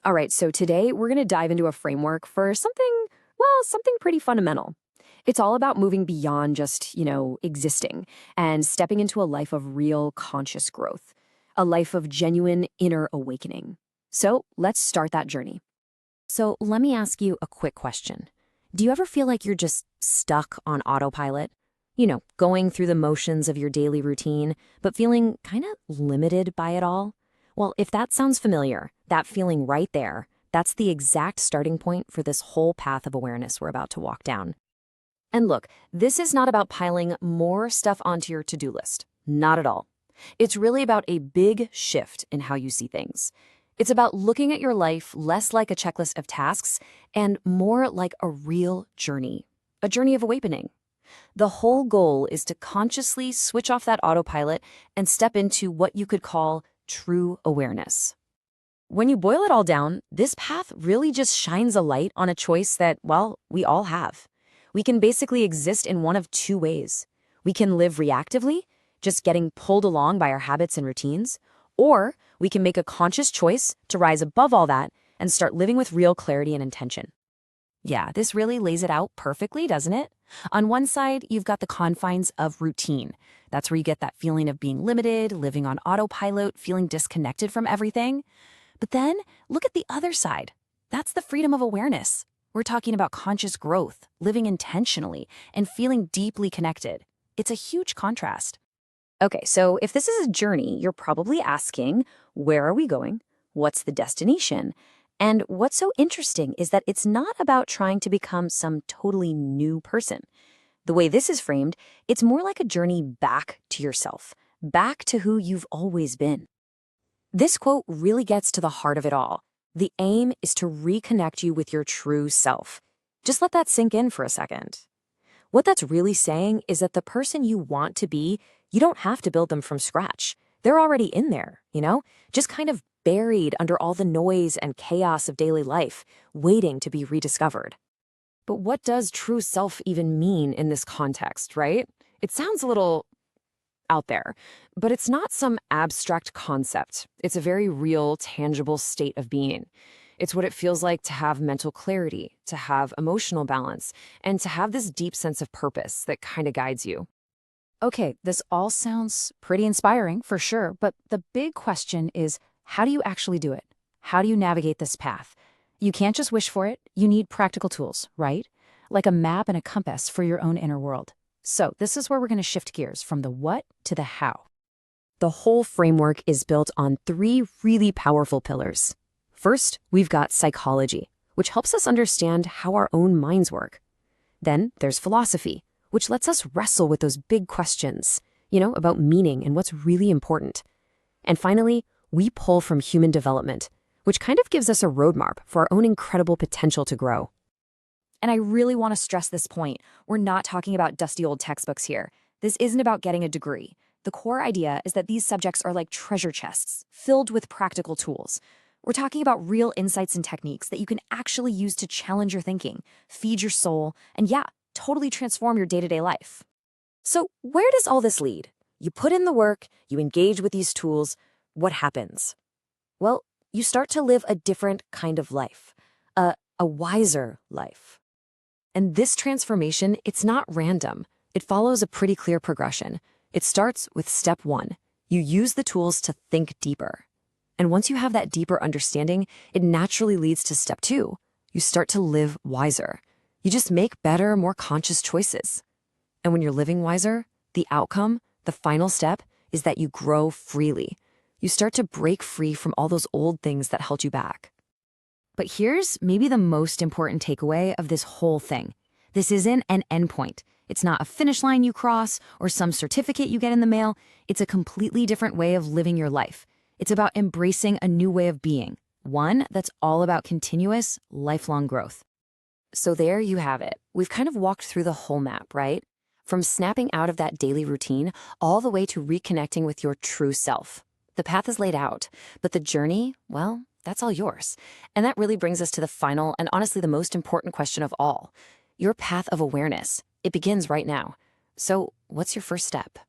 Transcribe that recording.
All right, so today we're going to dive into a framework for something pretty fundamental. It's all about moving beyond just, existing and stepping into a life of real conscious growth, a life of genuine inner awakening. So let's start that journey. So let me ask you a quick question. Do you ever feel like you're just stuck on autopilot? Going through the motions of your daily routine, but feeling kind of limited by it all? Well, if that sounds familiar, that feeling right there, that's the exact starting point for this whole path of awareness we're about to walk down. And look, this is not about piling more stuff onto your to-do list. Not at all. It's really about a big shift in how you see things. It's about looking at your life less like a checklist of tasks and more like a real journey, a journey of awakening. The whole goal is to consciously switch off that autopilot and step into what you could call true awareness. When you boil it all down, this path really just shines a light on a choice that, well, we all have. We can basically exist in one of two ways. We can live reactively, just getting pulled along by our habits and routines, or we can make a conscious choice to rise above all that and start living with real clarity and intention. Yeah, this really lays it out perfectly, doesn't it? On one side, you've got the confines of routine. That's where you get that feeling of being limited, living on autopilot, feeling disconnected from everything. But then, look at the other side. That's the freedom of awareness. We're talking about conscious growth, living intentionally, and feeling deeply connected. It's a huge contrast. Okay, so if this is a journey, you're probably asking, where are we going? What's the destination? And what's so interesting is that it's not about trying to become some totally new person. The way this is framed, it's more like a journey back to yourself, back to who you've always been. This quote really gets to the heart of it all. The aim is to reconnect you with your true self. Just let that sink in for a second. What that's really saying is that the person you want to be, you don't have to build them from scratch. They're already in there, just kind of buried under all the noise and chaos of daily life, waiting to be rediscovered. But what does true self even mean in this context, right? It sounds a little out there, but it's not some abstract concept. It's a very real, tangible state of being. It's what it feels like to have mental clarity, to have emotional balance, and to have this deep sense of purpose that kind of guides you. Okay, this all sounds pretty inspiring for sure, but the big question is, how do you actually do it? How do you navigate this path? You can't just wish for it. You need practical tools, right? Like a map and a compass for your own inner world. So this is where we're going to shift gears from the what to the how. The whole framework is built on three really powerful pillars. First, we've got psychology, which helps us understand how our own minds work. Then there's philosophy, which lets us wrestle with those big questions, about meaning and what's really important. And finally, we pull from human development, which kind of gives us a roadmap for our own incredible potential to grow. And I really want to stress this point. We're not talking about dusty old textbooks here. This isn't about getting a degree. The core idea is that these subjects are like treasure chests, filled with practical tools. We're talking about real insights and techniques that you can actually use to challenge your thinking, feed your soul, and totally transform your day-to-day life. So where does all this lead? You put in the work, you engage with these tools. What happens? Well, you start to live a different kind of life, a wiser life. And this transformation, it's not random. It follows a pretty clear progression. It starts with step one. You use the tools to think deeper. And once you have that deeper understanding, it naturally leads to step two. You start to live wiser. You just make better, more conscious choices. And when you're living wiser, the outcome, the final step, is that you grow freely. You start to break free from all those old things that held you back. But here's maybe the most important takeaway of this whole thing. This isn't an endpoint. It's not a finish line you cross or some certificate you get in the mail. It's a completely different way of living your life. It's about embracing a new way of being, one that's all about continuous, lifelong growth. So there you have it. We've kind of walked through the whole map, right? From snapping out of that daily routine all the way to reconnecting with your true self. The path is laid out, but the journey, well, that's all yours. And that really brings us to the final and honestly the most important question of all. Your path of awareness. It begins right now. So what's your first step?